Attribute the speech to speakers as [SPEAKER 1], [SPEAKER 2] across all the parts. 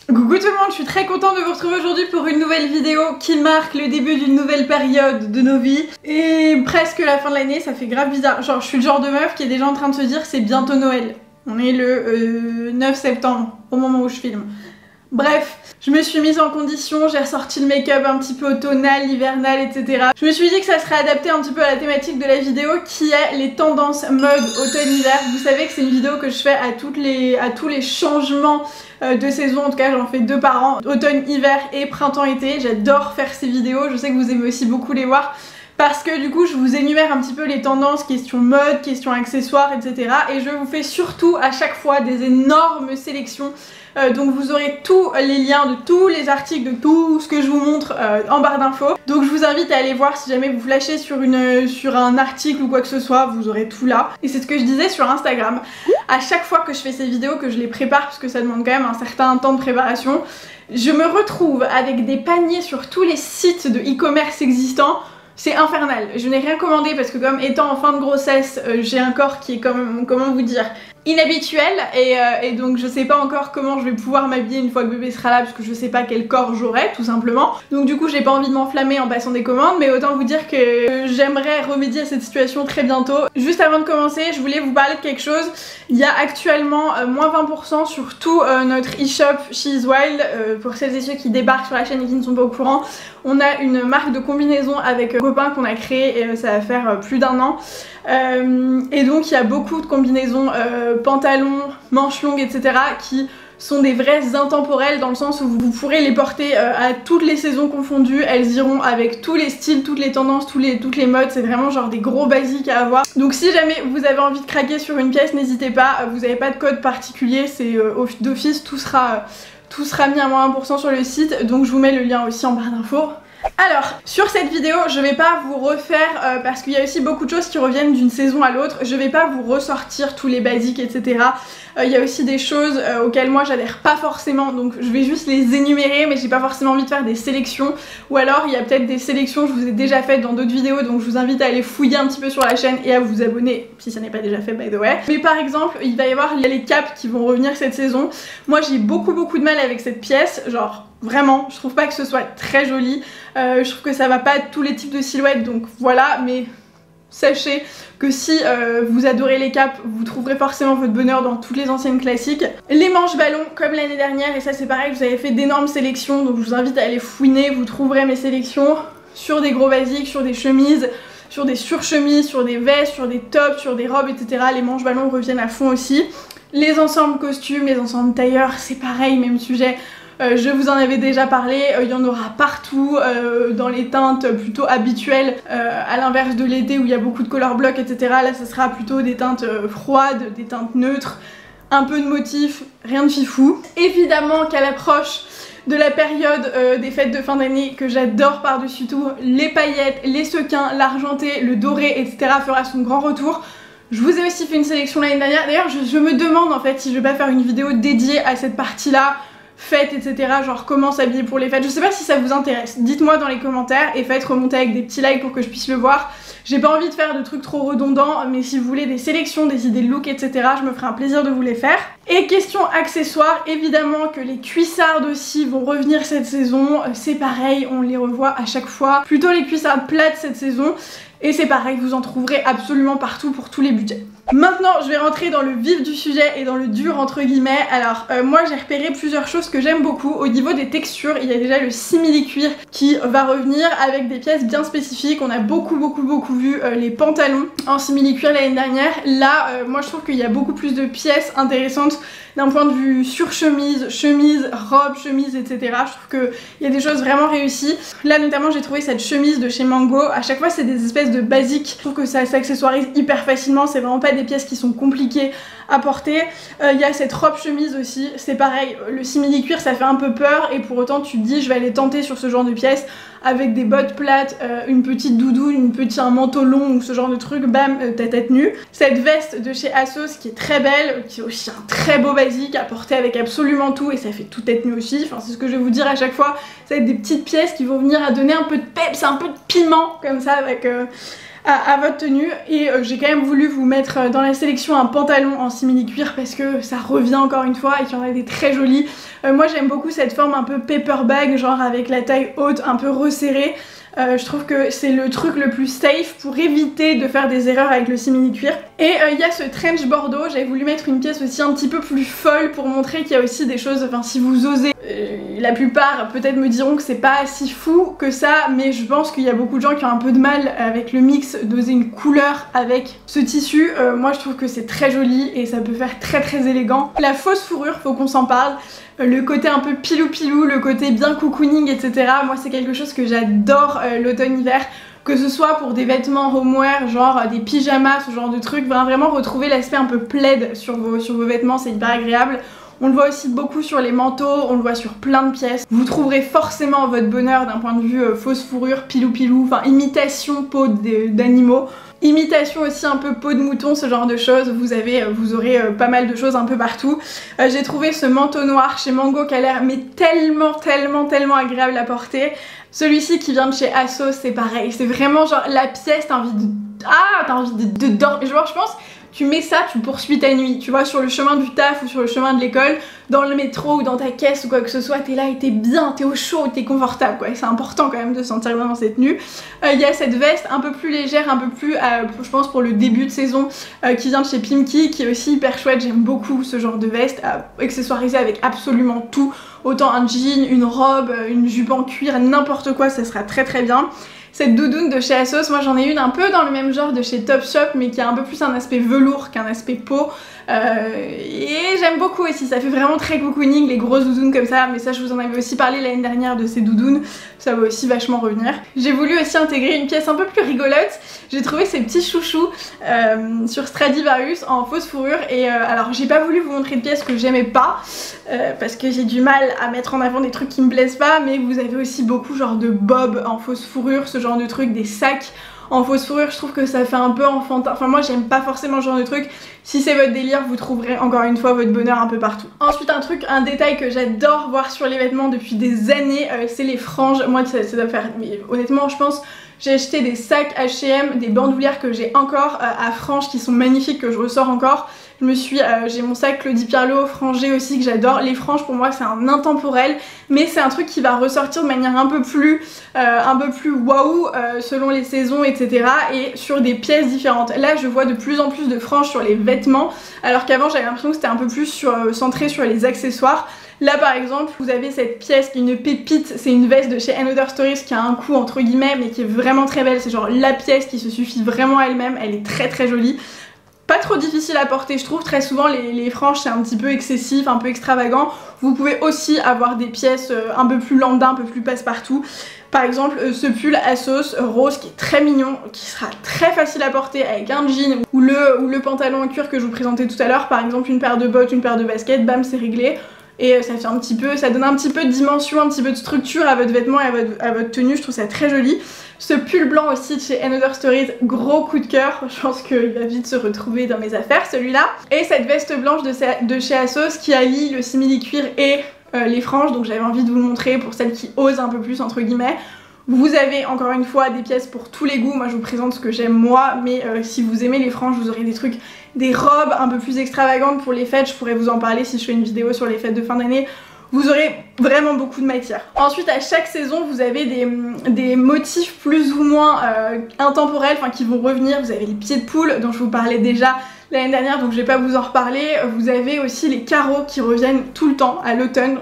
[SPEAKER 1] Coucou tout le monde, je suis très contente de vous retrouver aujourd'hui pour une nouvelle vidéo qui marque le début d'une nouvelle période de nos vies et presque la fin de l'année. Ça fait grave bizarre, genre je suis le genre de meuf qui est déjà en train de se dire c'est bientôt Noël. On est le 9 septembre au moment où je filme. Bref, je me suis mise en condition, j'ai ressorti le make-up un petit peu automnal, hivernal, etc. Je me suis dit que ça serait adapté un petit peu à la thématique de la vidéo qui est les tendances mode automne-hiver. Vous savez que c'est une vidéo que je fais à tous les changements de saison, en tout cas j'en fais 2 par an, automne-hiver et printemps-été. J'adore faire ces vidéos, je sais que vous aimez aussi beaucoup les voir. Parce que du coup je vous énumère un petit peu les tendances, questions mode, questions accessoires, etc. Et je vous fais surtout à chaque fois des énormes sélections. Donc vous aurez tous les liens de tous les articles, de tout ce que je vous montre en barre d'infos. Donc je vous invite à aller voir si jamais vous flashez sur un article ou quoi que ce soit, vous aurez tout là. Et c'est ce que je disais sur Instagram. À chaque fois que je fais ces vidéos, que je les prépare, parce que ça demande quand même un certain temps de préparation, je me retrouve avec des paniers sur tous les sites de e-commerce existants. C'est infernal. Je n'ai rien commandé parce que comme étant en fin de grossesse, j'ai un corps qui est comment vous dire, inhabituel et donc je sais pas encore comment je vais pouvoir m'habiller une fois que bébé sera là parce que je sais pas quel corps j'aurai tout simplement. Donc du coup j'ai pas envie de m'enflammer en passant des commandes, mais autant vous dire que j'aimerais remédier à cette situation très bientôt. Juste avant de commencer, je voulais vous parler de quelque chose. Il y a actuellement moins 20% sur tout notre e-shop She's Wild. Pour celles et ceux qui débarquent sur la chaîne et qui ne sont pas au courant, on a une marque de combinaison avec un copain qu'on a créé et ça va faire plus d'1 an. Et donc il y a beaucoup de combinaisons pantalons, manches longues, etc. qui sont des vraies intemporelles dans le sens où vous pourrez les porter à toutes les saisons confondues. Elles iront avec tous les styles, toutes les tendances, toutes les modes. C'est vraiment genre des gros basiques à avoir. Donc si jamais vous avez envie de craquer sur une pièce, n'hésitez pas. Vous n'avez pas de code particulier, c'est d'office, tout sera mis à moins 1% sur le site. Donc je vous mets le lien aussi en barre d'infos. Alors, sur cette vidéo, je vais pas vous refaire, parce qu'il y a aussi beaucoup de choses qui reviennent d'une saison à l'autre, je vais pas vous ressortir tous les basiques, etc. Il y a aussi des choses auxquelles moi j'adhère pas forcément, donc je vais juste les énumérer, mais j'ai pas forcément envie de faire des sélections. Ou alors, il y a peut-être des sélections que je vous ai déjà faites dans d'autres vidéos, donc je vous invite à aller fouiller un petit peu sur la chaîne et à vous abonner, si ça n'est pas déjà fait, by the way. Mais par exemple, il va y avoir les caps qui vont revenir cette saison. Moi, j'ai beaucoup de mal avec cette pièce, genre... Vraiment, je trouve pas que ce soit très joli, je trouve que ça va pas à tous les types de silhouettes, donc voilà, mais sachez que si vous adorez les capes, vous trouverez forcément votre bonheur dans toutes les anciennes classiques. Les manches ballons, comme l'année dernière, et ça c'est pareil, vous avez fait d'énormes sélections, donc je vous invite à aller fouiner, vous trouverez mes sélections sur des gros basiques, sur des chemises, sur des surchemises, sur des vestes, sur des tops, sur des robes, etc. Les manches ballons reviennent à fond aussi. Les ensembles costumes, les ensembles tailleurs, c'est pareil, même sujet. Je vous en avais déjà parlé, il y en aura partout, dans les teintes plutôt habituelles, à l'inverse de l'été où il y a beaucoup de color block, etc. Là ça sera plutôt des teintes froides, des teintes neutres, un peu de motifs, rien de fifou. Évidemment qu'à l'approche de la période des fêtes de fin d'année que j'adore par-dessus tout, les paillettes, les sequins, l'argenté, le doré, etc. fera son grand retour. Je vous ai aussi fait une sélection l'année dernière, d'ailleurs je me demande en fait si je vais pas faire une vidéo dédiée à cette partie-là, fêtes, etc. Genre comment s'habiller pour les fêtes. Je sais pas si ça vous intéresse. Dites-moi dans les commentaires et faites remonter avec des petits likes pour que je puisse le voir. J'ai pas envie de faire de trucs trop redondants, mais si vous voulez des sélections, des idées de look, etc. je me ferai un plaisir de vous les faire. Et question accessoires, évidemment que les cuissardes aussi vont revenir cette saison. C'est pareil, on les revoit à chaque fois. Plutôt les cuissardes plates cette saison. Et c'est pareil, vous en trouverez absolument partout pour tous les budgets. Maintenant, je vais rentrer dans le vif du sujet et dans le dur entre guillemets. Alors, moi j'ai repéré plusieurs choses que j'aime beaucoup. Au niveau des textures, il y a déjà le simili-cuir qui va revenir avec des pièces bien spécifiques. On a beaucoup vu les pantalons en simili-cuir l'année dernière. Là, moi je trouve qu'il y a beaucoup plus de pièces intéressantes d'un point de vue surchemise, chemise, robe, chemise, etc. Je trouve qu'il y a des choses vraiment réussies. Là notamment j'ai trouvé cette chemise de chez Mango. À chaque fois c'est des espèces de basiques. Je trouve que ça s'accessoirise hyper facilement. C'est vraiment pas des pièces qui sont compliquées à porter. Il y a cette robe chemise aussi. C'est pareil, le simili-cuir ça fait un peu peur et pour autant tu te dis je vais aller tenter sur ce genre de pièces avec des bottes plates, une petite doudoune, un manteau long ou ce genre de truc, bam, ta tête nue. Cette veste de chez Asos qui est très belle, qui est aussi un très beau basique à porter avec absolument tout et ça fait tout tête nue aussi, enfin c'est ce que je vais vous dire à chaque fois, ça va être des petites pièces qui vont venir à donner un peu de peps, un peu de piment comme ça avec... à votre tenue et j'ai quand même voulu vous mettre dans la sélection un pantalon en simili cuir parce que ça revient encore une fois et qu'il y en a des très jolis. Moi j'aime beaucoup cette forme un peu paper bag, genre avec la taille haute, un peu resserrée. Je trouve que c'est le truc le plus safe pour éviter de faire des erreurs avec le simili-cuir. Et il y a ce trench bordeaux, j'avais voulu mettre une pièce aussi un petit peu plus folle pour montrer qu'il y a aussi des choses, enfin si vous osez, la plupart peut-être me diront que c'est pas si fou que ça, mais je pense qu'il y a beaucoup de gens qui ont un peu de mal avec le mix d'oser une couleur avec ce tissu. Moi je trouve que c'est très joli et ça peut faire très élégant. La fausse fourrure, faut qu'on s'en parle. Le côté un peu pilou, le côté bien cocooning, etc. Moi c'est quelque chose que j'adore l'automne-hiver, que ce soit pour des vêtements homeware, genre des pyjamas, ce genre de trucs, vraiment retrouver l'aspect un peu plaid sur vos vêtements, c'est hyper agréable. On le voit aussi beaucoup sur les manteaux, on le voit sur plein de pièces. Vous trouverez forcément votre bonheur d'un point de vue fausse fourrure, pilou, enfin imitation peau d'animaux. Imitation aussi un peu peau de mouton, ce genre de choses, vous aurez pas mal de choses un peu partout. J'ai trouvé ce manteau noir chez Mango qui a l'air mais tellement agréable à porter. Celui-ci qui vient de chez Asos, c'est pareil, c'est vraiment genre la pièce, t'as envie de dormir. Genre je pense, tu mets ça, tu poursuis ta nuit, tu vois, sur le chemin du taf ou sur le chemin de l'école, dans le métro ou dans ta caisse ou quoi que ce soit, t'es là et t'es bien, t'es au chaud, t'es confortable quoi, c'est important quand même de se sentir bien dans cette tenue. Il y a cette veste un peu plus légère, un peu plus, je pense pour le début de saison, qui vient de chez Pimkie, qui est aussi hyper chouette, j'aime beaucoup ce genre de veste, accessoirisée avec absolument tout, autant un jean, une robe, une jupe en cuir, n'importe quoi, ça sera très bien. Cette doudoune de chez Asos, moi j'en ai une un peu dans le même genre de chez Topshop, mais qui a un peu plus un aspect velours qu'un aspect peau. Et j'aime beaucoup aussi, ça fait vraiment très cocooning, les grosses doudounes comme ça, mais ça je vous en avais aussi parlé l'année dernière de ces doudounes, ça va aussi vachement revenir. J'ai voulu aussi intégrer une pièce un peu plus rigolote, j'ai trouvé ces petits chouchous sur Stradivarius en fausse fourrure, et alors j'ai pas voulu vous montrer de pièces que j'aimais pas, parce que j'ai du mal à mettre en avant des trucs qui me plaisent pas, mais vous avez aussi beaucoup genre de bob en fausse fourrure, ce genre de trucs, des sacs en fausse fourrure, je trouve que ça fait un peu enfantin. Enfin moi j'aime pas forcément ce genre de truc. Si c'est votre délire, vous trouverez encore une fois votre bonheur un peu partout. Ensuite un détail que j'adore voir sur les vêtements depuis des années, c'est les franges. Moi ça doit faire, mais honnêtement je pense, j'ai acheté des sacs H&M, des bandoulières que j'ai encore à franges qui sont magnifiques, que je ressors encore. J'ai mon sac Claudie Pierlot frangé aussi que j'adore. Les franges pour moi c'est un intemporel, mais c'est un truc qui va ressortir de manière un peu plus waouh selon les saisons, etc. et sur des pièces différentes. Là je vois de plus en plus de franges sur les vêtements, alors qu'avant j'avais l'impression que c'était un peu plus centré sur les accessoires. Là par exemple vous avez cette pièce qui est une pépite, c'est une veste de chez Another Stories qui a un coût entre guillemets mais qui est vraiment très belle, c'est genre la pièce qui se suffit vraiment à elle-même, elle est très jolie. Pas trop difficile à porter je trouve, très souvent les franges c'est un petit peu excessif, un peu extravagant. Vous pouvez aussi avoir des pièces un peu plus lambda, un peu plus passe-partout. Par exemple ce pull Asos rose qui est très mignon, qui sera très facile à porter avec un jean ou le pantalon en cuir que je vous présentais tout à l'heure, par exemple une paire de bottes, une paire de baskets, bam c'est réglé. Et ça fait ça donne un petit peu de dimension, un petit peu de structure à votre vêtement et à votre tenue, je trouve ça très joli. Ce pull blanc aussi de chez Another Stories, gros coup de cœur, je pense qu'il va vite se retrouver dans mes affaires celui-là. Et cette veste blanche de chez Asos qui allie le simili-cuir et les franges, donc j'avais envie de vous le montrer pour celles qui osent un peu plus entre guillemets. Vous avez encore une fois des pièces pour tous les goûts, moi je vous présente ce que j'aime moi, mais si vous aimez les franges vous aurez des trucs, des robes un peu plus extravagantes pour les fêtes, je pourrais vous en parler si je fais une vidéo sur les fêtes de fin d'année. Vous aurez vraiment beaucoup de matière. Ensuite à chaque saison vous avez des motifs plus ou moins intemporels, enfin qui vont revenir. Vous avez les pieds de poule dont je vous parlais déjà l'année dernière donc je vais pas vous en reparler. Vous avez aussi les carreaux qui reviennent tout le temps à l'automne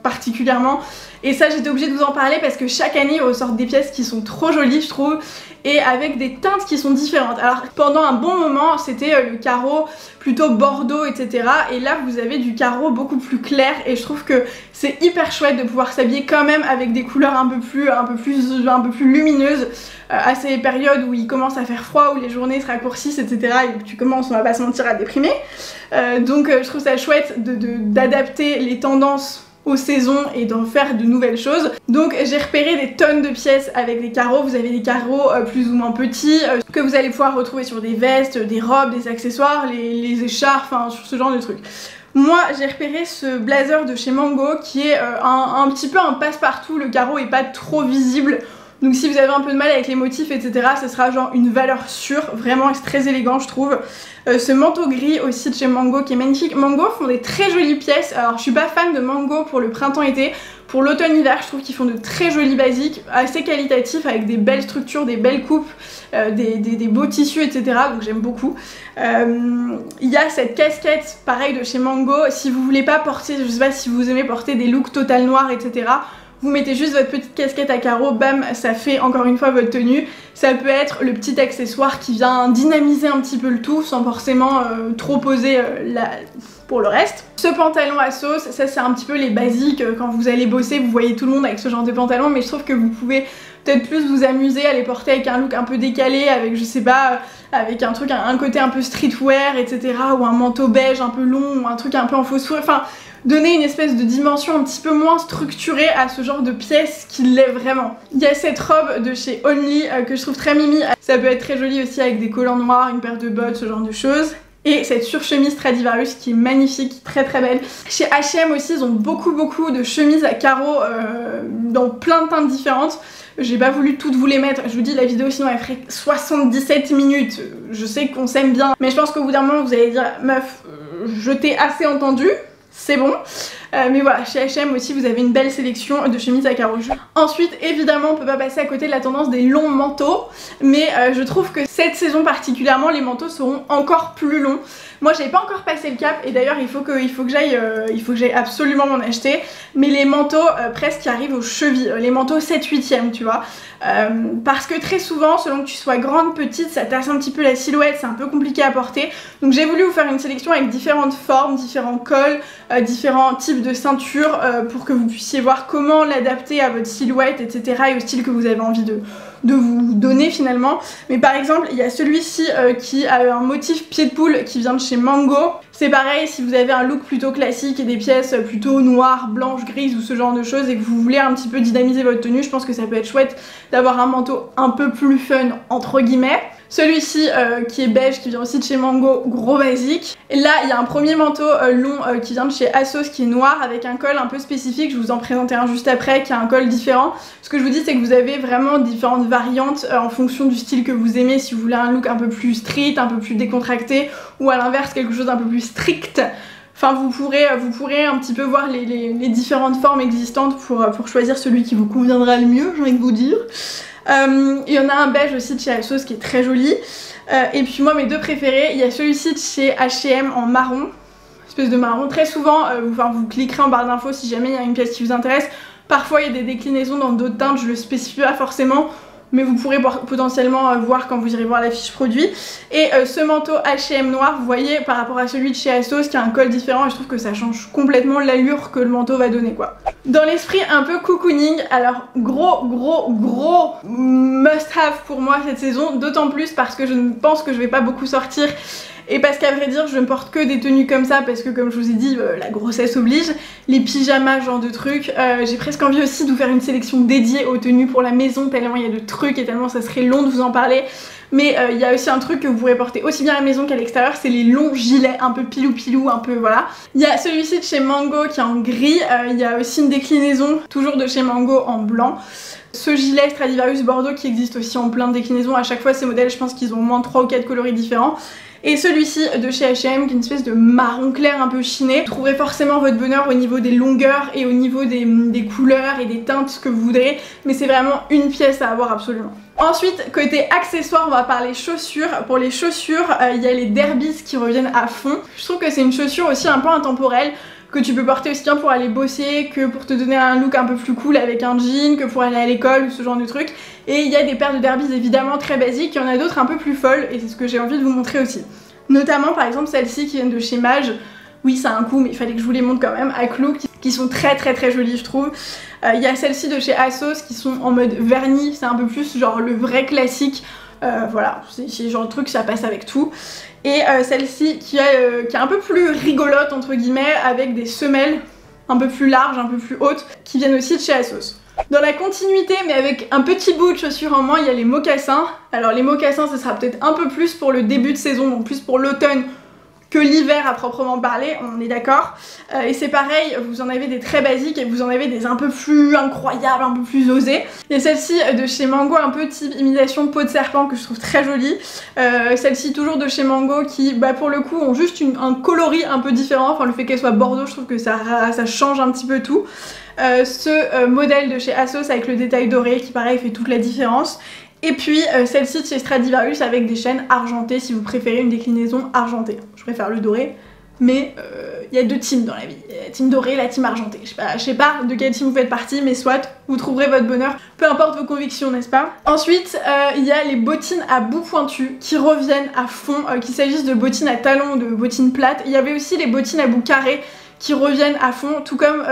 [SPEAKER 1] particulièrement. Et ça j'étais obligée de vous en parler parce que chaque année ils ressortent des pièces qui sont trop jolies je trouve et avec des teintes qui sont différentes. Alors pendant un bon moment c'était le carreau plutôt bordeaux etc. et là vous avez du carreau beaucoup plus clair et je trouve que c'est hyper chouette de pouvoir s'habiller quand même avec des couleurs un peu plus lumineuses à ces périodes où il commence à faire froid, où les journées se raccourcissent etc. et où tu commences, on va pas se mentir, à déprimer. Donc je trouve ça chouette d'adapter les tendances aux saisons et d'en faire de nouvelles choses. Donc j'ai repéré des tonnes de pièces avec des carreaux. Vous avez des carreaux plus ou moins petits que vous allez pouvoir retrouver sur des vestes, des robes, des accessoires, les écharpes, enfin sur ce genre de trucs. Moi j'ai repéré ce blazer de chez Mango qui est un petit peu un passe-partout, le carreau est pas trop visible. Donc si vous avez un peu de mal avec les motifs, etc., ce sera genre une valeur sûre. Vraiment, c'est très élégant, je trouve. Ce manteau gris aussi de chez Mango qui est magnifique. Mango font des très jolies pièces. Alors je suis pas fan de Mango pour le printemps-été. Pour l'automne-hiver, je trouve qu'ils font de très jolis basiques, assez qualitatifs, avec des belles structures, des belles coupes, des beaux tissus, etc. Donc j'aime beaucoup. Il y a cette casquette, pareil, de chez Mango. Si vous voulez pas porter, je sais pas si vous aimez porter des looks total noirs, etc., vous mettez juste votre petite casquette à carreaux, bam, ça fait encore une fois votre tenue. Ça peut être le petit accessoire qui vient dynamiser un petit peu le tout sans forcément trop poser pour le reste. Ce pantalon à sauce, ça c'est un petit peu les basiques. Quand vous allez bosser, vous voyez tout le monde avec ce genre de pantalon, mais je trouve que vous pouvez peut-être plus vous amuser à les porter avec un look un peu décalé, avec je sais pas, avec un truc, un côté un peu streetwear, etc. Ou un manteau beige un peu long, ou un truc un peu en faux sourire, enfin donner une espèce de dimension un petit peu moins structurée à ce genre de pièce qui l'est vraiment. Il y a cette robe de chez Only que je trouve très mimi, ça peut être très joli aussi avec des collants noirs, une paire de bottes, ce genre de choses. Et cette surchemise Stradivarius qui est magnifique, très très belle. Chez H&M aussi, ils ont beaucoup de chemises à carreaux dans plein de teintes différentes. J'ai pas voulu toutes vous les mettre, je vous dis la vidéo sinon elle ferait 77 minutes. Je sais qu'on s'aime bien, mais je pense qu'au bout d'un moment vous allez dire meuf, je t'ai assez entendu. C'est bon, mais voilà, chez H&M aussi vous avez une belle sélection de chemises à carreaux. Ensuite évidemment on peut pas passer à côté de la tendance des longs manteaux, mais je trouve que cette saison particulièrement les manteaux seront encore plus longs. Moi j'ai pas encore passé le cap et d'ailleurs il faut que j'aille absolument m'en acheter, mais les manteaux presque qui arrivent aux chevilles, les manteaux 7/8e tu vois, parce que très souvent selon que tu sois grande, petite, ça tasse un petit peu la silhouette, c'est un peu compliqué à porter, donc j'ai voulu vous faire une sélection avec différentes formes, différents cols, différents types de ceintures pour que vous puissiez voir comment l'adapter à votre silhouette, etc. et au style que vous avez envie de vous donner finalement. Mais par exemple il y a celui-ci qui a un motif pied de poule qui vient de chez Mango. C'est pareil si vous avez un look plutôt classique et des pièces plutôt noires, blanches, grises ou ce genre de choses et que vous voulez un petit peu dynamiser votre tenue, je pense que ça peut être chouette d'avoir un manteau un peu plus fun entre guillemets. Celui-ci qui est beige, qui vient aussi de chez Mango, gros basique. Et là, il y a un premier manteau long qui vient de chez Assos qui est noir avec un col un peu spécifique. Je vous en présenterai un juste après qui a un col différent. Ce que je vous dis, c'est que vous avez vraiment différentes variantes en fonction du style que vous aimez. Si vous voulez un look un peu plus street, un peu plus décontracté ou à l'inverse quelque chose d'un peu plus strict. Enfin, vous pourrez un petit peu voir les différentes formes existantes pour choisir celui qui vous conviendra le mieux, j'ai envie de vous dire. Il y en a un beige aussi de chez Assos qui est très joli. Et puis moi mes deux préférés, il y a celui-ci de chez H&M en marron, espèce de marron. Très souvent, vous cliquerez en barre d'infos si jamais il y a une pièce qui vous intéresse. Parfois il y a des déclinaisons dans d'autres teintes, je le spécifie pas forcément, mais vous pourrez potentiellement voir quand vous irez voir la fiche produit. Et ce manteau H&M noir, vous voyez, par rapport à celui de chez Assos qui a un col différent, et je trouve que ça change complètement l'allure que le manteau va donner quoi. Dans l'esprit un peu cocooning, alors gros must have pour moi cette saison, d'autant plus parce que je pense que je vais pas beaucoup sortir. Et parce qu'à vrai dire je ne porte que des tenues comme ça parce que comme je vous ai dit la grossesse oblige, les pyjamas genre de trucs, j'ai presque envie aussi de vous faire une sélection dédiée aux tenues pour la maison tellement il y a de trucs et tellement ça serait long de vous en parler. Mais il y a aussi un truc que vous pourrez porter aussi bien à la maison qu'à l'extérieur, c'est les longs gilets un peu pilou, un peu voilà. Il y a celui-ci de chez Mango qui est en gris, il y a aussi une déclinaison toujours de chez Mango en blanc. Ce gilet Stradivarius Bordeaux qui existe aussi en plein de déclinaisons, à chaque fois ces modèles je pense qu'ils ont au moins 3 ou 4 coloris différents. Et celui-ci de chez H&M qui est une espèce de marron clair un peu chiné. Vous trouverez forcément votre bonheur au niveau des longueurs et au niveau des couleurs et des teintes que vous voudrez, mais c'est vraiment une pièce à avoir absolument. Ensuite, côté accessoires, on va parler chaussures. Pour les chaussures, il y a les Derbies qui reviennent à fond. Je trouve que c'est une chaussure aussi un peu intemporelle, que tu peux porter aussi bien pour aller bosser que pour te donner un look un peu plus cool avec un jean, que pour aller à l'école ou ce genre de truc. Et il y a des paires de Derbies évidemment très basiques, il y en a d'autres un peu plus folles et c'est ce que j'ai envie de vous montrer aussi. Notamment par exemple celles-ci qui viennent de chez Mage. Oui ça a un coût mais il fallait que je vous les montre quand même, à clous, qui sont très jolies je trouve. Il y a celles-ci de chez Assos qui sont en mode vernis, c'est un peu plus genre le vrai classique. Voilà, c'est le genre de truc, ça passe avec tout. Et celle-ci qui est un peu plus rigolote entre guillemets, avec des semelles un peu plus larges, un peu plus hautes, qui viennent aussi de chez Assos. Dans la continuité, mais avec un petit bout de chaussures en moins, il y a les mocassins. Alors les mocassins, ce sera peut-être un peu plus pour le début de saison, donc plus pour l'automne que l'hiver à proprement parler, on est d'accord. Et c'est pareil, vous en avez des très basiques et vous en avez des un peu plus incroyables, un peu plus osés. Il y a celle-ci de chez Mango, un peu type imitation peau de serpent que je trouve très jolie. Celle-ci toujours de chez Mango qui, bah, pour le coup, ont juste un coloris un peu différent. Enfin, le fait qu'elle soit bordeaux, je trouve que ça change un petit peu tout. Ce modèle de chez Asos avec le détail doré qui, pareil, fait toute la différence. Et puis celle-ci de chez Stradivarius avec des chaînes argentées si vous préférez une déclinaison argentée. Je préfère le doré, mais il y a deux teams dans la vie. La team dorée, la team argentée. Je sais pas de quelle team vous faites partie, mais soit, vous trouverez votre bonheur, peu importe vos convictions, n'est-ce pas? Ensuite, il y a les bottines à bout pointu qui reviennent à fond, qu'il s'agisse de bottines à talons ou de bottines plates. Il y avait aussi les bottines à bout carré qui reviennent à fond, tout comme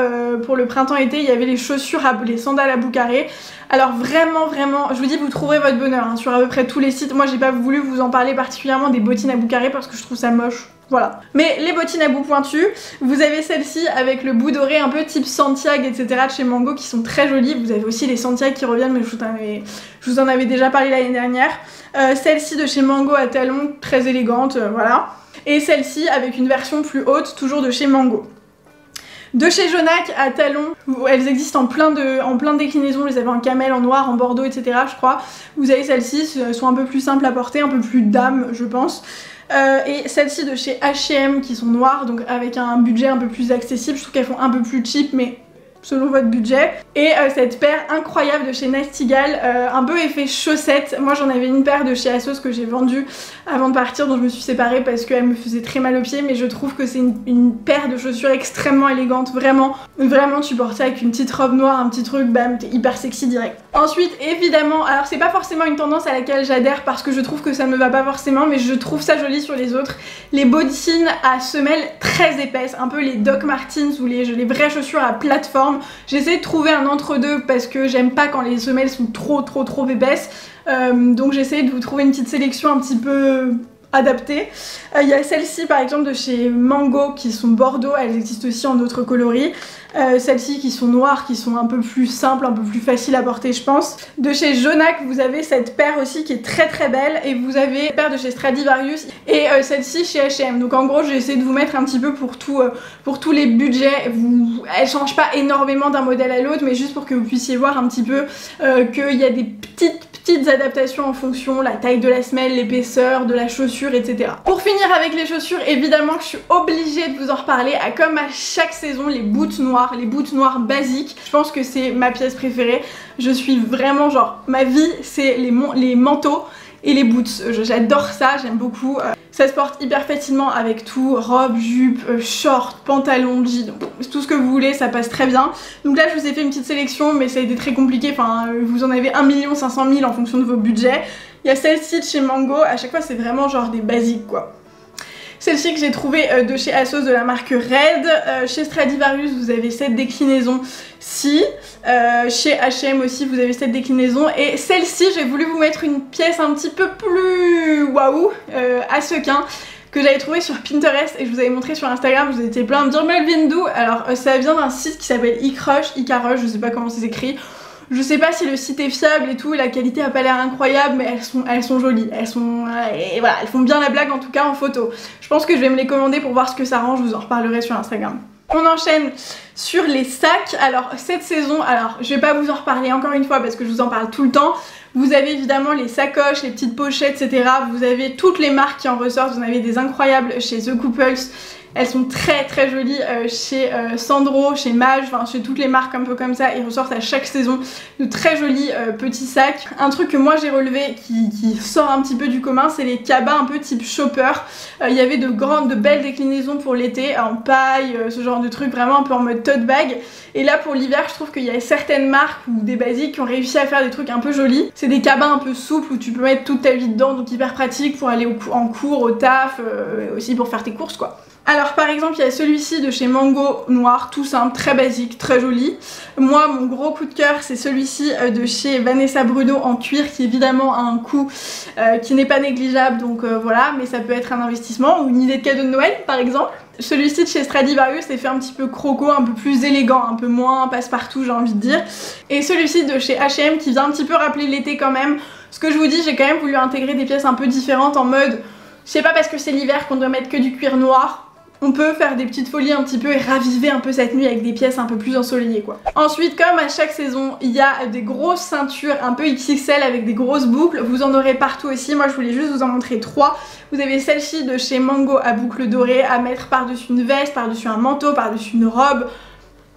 [SPEAKER 1] pour le printemps-été, il y avait les chaussures, les sandales à bout carré. Alors vraiment, je vous dis, vous trouverez votre bonheur hein, sur à peu près tous les sites. Moi, j'ai pas voulu vous en parler particulièrement des bottines à bout carré parce que je trouve ça moche. Voilà. Mais les bottines à bout pointu, vous avez celle-ci avec le bout doré un peu type Santiago, etc. de chez Mango qui sont très jolies. Vous avez aussi les Santiago qui reviennent, mais je vous en avais déjà parlé l'année dernière. Celle-ci de chez Mango à talons, très élégante, voilà. Et celle-ci avec une version plus haute, toujours de chez Mango. De chez Jonac à talons, elles existent en plein de déclinaisons, vous les avez en camel, en noir, en bordeaux, etc. je crois. Vous avez celles-ci, elles sont un peu plus simples à porter, un peu plus dame je pense. Et celles-ci de chez H&M qui sont noires, donc avec un budget un peu plus accessible, je trouve qu'elles font un peu plus cheap mais selon votre budget. Et cette paire incroyable de chez Nastigal, un peu effet chaussette. Moi j'en avais une paire de chez Asos que j'ai vendue avant de partir, dont je me suis séparée parce qu'elle me faisait très mal aux pieds, mais je trouve que c'est une paire de chaussures extrêmement élégante, vraiment tu portes ça avec une petite robe noire, un petit truc, bam, t'es hyper sexy direct. Ensuite évidemment, alors c'est pas forcément une tendance à laquelle j'adhère parce que je trouve que ça me va pas forcément, mais je trouve ça joli sur les autres, les bottines à semelles très épaisses, un peu les Doc Martens ou les vraies chaussures à plateforme. J'essaie de trouver un entre-deux parce que j'aime pas quand les semelles sont trop épaisses, donc j'essaie de vous trouver une petite sélection un petit peu adaptées. Il y a celles-ci par exemple de chez Mango qui sont bordeaux, elles existent aussi en d'autres coloris. Celles-ci qui sont noires, qui sont un peu plus simples, un peu plus faciles à porter je pense. De chez Jonac vous avez cette paire aussi qui est très belle, et vous avez une paire de chez Stradivarius et celle-ci chez H&M. Donc en gros j'ai essayé de vous mettre un petit peu pour tous les budgets. Elles changent pas énormément d'un modèle à l'autre, mais juste pour que vous puissiez voir un petit peu qu'il y a des petites adaptations en fonction, la taille de la semelle, l'épaisseur de la chaussure, etc. Pour finir avec les chaussures, évidemment que je suis obligée de vous en reparler, comme à chaque saison, les boots noires basiques. Je pense que c'est ma pièce préférée. Je suis vraiment genre, ma vie c'est les manteaux et les boots. J'adore ça, j'aime beaucoup. Ça se porte hyper facilement avec tout, robe, jupe, short, pantalon, jean, tout ce que vous voulez, ça passe très bien. Donc là je vous ai fait une petite sélection, mais ça a été très compliqué, enfin vous en avez 1 500 000 en fonction de vos budgets. Il y a celle-ci de chez Mango, à chaque fois c'est vraiment genre des basiques quoi. Celle-ci que j'ai trouvée de chez Asos de la marque Red. Chez Stradivarius vous avez cette déclinaison-ci. Chez H&M aussi vous avez cette déclinaison. Et celle-ci j'ai voulu vous mettre une pièce un petit peu plus waouh, à sequin, que j'avais trouvé sur Pinterest et je vous avais montré sur Instagram. Vous étiez plein de me dire mais elle vient d'où? Alors ça vient d'un site qui s'appelle iCrush, je sais pas comment ça s'écrit. Je sais pas si le site est fiable et tout, la qualité a pas l'air incroyable, mais elles sont jolies, elles font bien la blague en tout cas en photo. Je pense que je vais me les commander pour voir ce que ça rend, je vous en reparlerai sur Instagram. On enchaîne sur les sacs. Alors cette saison, je vais pas vous en reparler encore une fois parce que je vous en parle tout le temps. Vous avez évidemment les sacoches, les petites pochettes, etc. Vous avez toutes les marques qui en ressortent, vous en avez des incroyables chez The Couples. Elles sont très jolies chez Sandro, chez Mage, enfin chez toutes les marques un peu comme ça. Ils ressortent à chaque saison de très jolis petits sacs. Un truc que moi j'ai relevé qui sort un petit peu du commun, c'est les cabas un peu type shopper. Il y avait de belles déclinaisons pour l'été, en paille, ce genre de truc, vraiment un peu en mode tote bag. Et là pour l'hiver je trouve qu'il y a certaines marques ou des basiques qui ont réussi à faire des trucs un peu jolis. C'est des cabas un peu souples où tu peux mettre toute ta vie dedans, donc hyper pratique pour aller en cours, au taf, aussi pour faire tes courses quoi. Alors par exemple il y a celui-ci de chez Mango noir, tout simple, très basique, très joli. Moi mon gros coup de cœur c'est celui-ci de chez Vanessa Bruno en cuir qui évidemment a un coût qui n'est pas négligeable, donc voilà, mais ça peut être un investissement ou une idée de cadeau de Noël par exemple. Celui-ci de chez Stradivarius est fait un petit peu croco, un peu plus élégant, un peu moins passe-partout j'ai envie de dire. Et celui-ci de chez H&M qui vient un petit peu rappeler l'été quand même. Ce que je vous dis, j'ai quand même voulu intégrer des pièces un peu différentes en mode C'est pas parce que c'est l'hiver qu'on doit mettre que du cuir noir. On peut faire des petites folies un petit peu et raviver un peu cette nuit avec des pièces un peu plus ensoleillées quoi. Ensuite, comme à chaque saison, il y a des grosses ceintures un peu XXL avec des grosses boucles. Vous en aurez partout aussi. Moi je voulais juste vous en montrer 3. Vous avez celle-ci de chez Mango à boucles dorées à mettre par-dessus une veste, par-dessus un manteau, par-dessus une robe.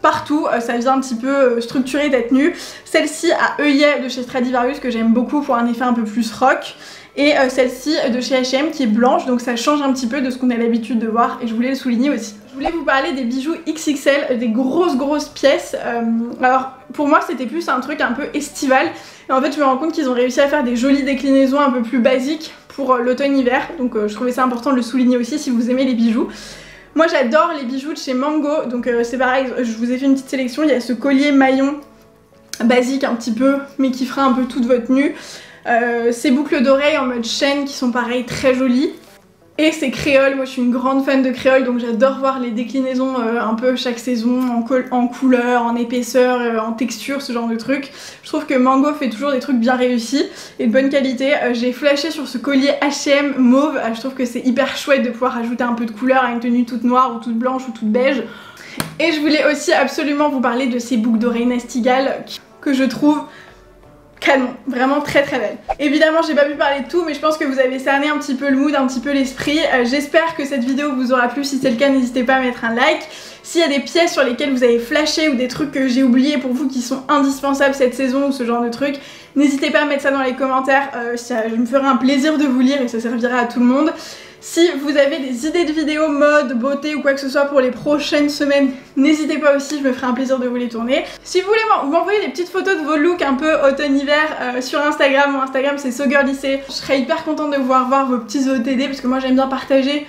[SPEAKER 1] Partout, ça vient un petit peu structuré d'être nu. Celle-ci à œillet de chez Stradivarius que j'aime beaucoup pour un effet un peu plus rock. Et celle-ci de chez H&M qui est blanche, donc ça change un petit peu de ce qu'on a l'habitude de voir et je voulais le souligner aussi. Je voulais vous parler des bijoux XXL, des grosses pièces. Alors pour moi c'était plus un truc un peu estival et en fait je me rends compte qu'ils ont réussi à faire des jolies déclinaisons un peu plus basiques pour l'automne-hiver, donc je trouvais ça important de le souligner aussi si vous aimez les bijoux. Moi j'adore les bijoux de chez Mango, donc c'est pareil, je vous ai fait une petite sélection. Il y a ce collier maillon basique un petit peu mais qui fera un peu toute votre tenue. Ces boucles d'oreilles en mode chaîne qui sont pareil très jolies. Et ces créoles, moi je suis une grande fan de créoles donc j'adore voir les déclinaisons un peu chaque saison en couleur, en épaisseur, en texture, ce genre de trucs. Je trouve que Mango fait toujours des trucs bien réussis et de bonne qualité. J'ai flashé sur ce collier H&M mauve, je trouve que c'est hyper chouette de pouvoir ajouter un peu de couleur à une tenue toute noire ou toute blanche ou toute beige. Et je voulais aussi absolument vous parler de ces boucles d'oreilles Nastigall que je trouve canon, vraiment très belle. Évidemment j'ai pas pu parler de tout mais je pense que vous avez cerné un petit peu le mood, un petit peu l'esprit. J'espère que cette vidéo vous aura plu, si c'est le cas n'hésitez pas à mettre un like. S'il y a des pièces sur lesquelles vous avez flashé ou des trucs que j'ai oubliés pour vous qui sont indispensables cette saison ou ce genre de trucs, n'hésitez pas à mettre ça dans les commentaires, je me ferai un plaisir de vous lire et ça servira à tout le monde. Si vous avez des idées de vidéos mode, beauté ou quoi que ce soit pour les prochaines semaines, n'hésitez pas aussi, je me ferai un plaisir de vous les tourner. Si vous voulez m'envoyer des petites photos de vos looks un peu automne-hiver sur Instagram, mon Instagram c'est SoGirlYC, je serais hyper contente de voir vos petits OTD parce que moi j'aime bien partager.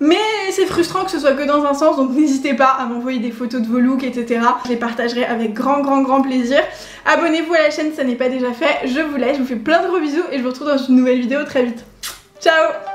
[SPEAKER 1] Mais c'est frustrant que ce soit que dans un sens, donc n'hésitez pas à m'envoyer des photos de vos looks, etc. Je les partagerai avec grand plaisir. Abonnez-vous à la chaîne si ça n'est pas déjà fait. Je vous laisse, je vous fais plein de gros bisous et je vous retrouve dans une nouvelle vidéo très vite. Ciao!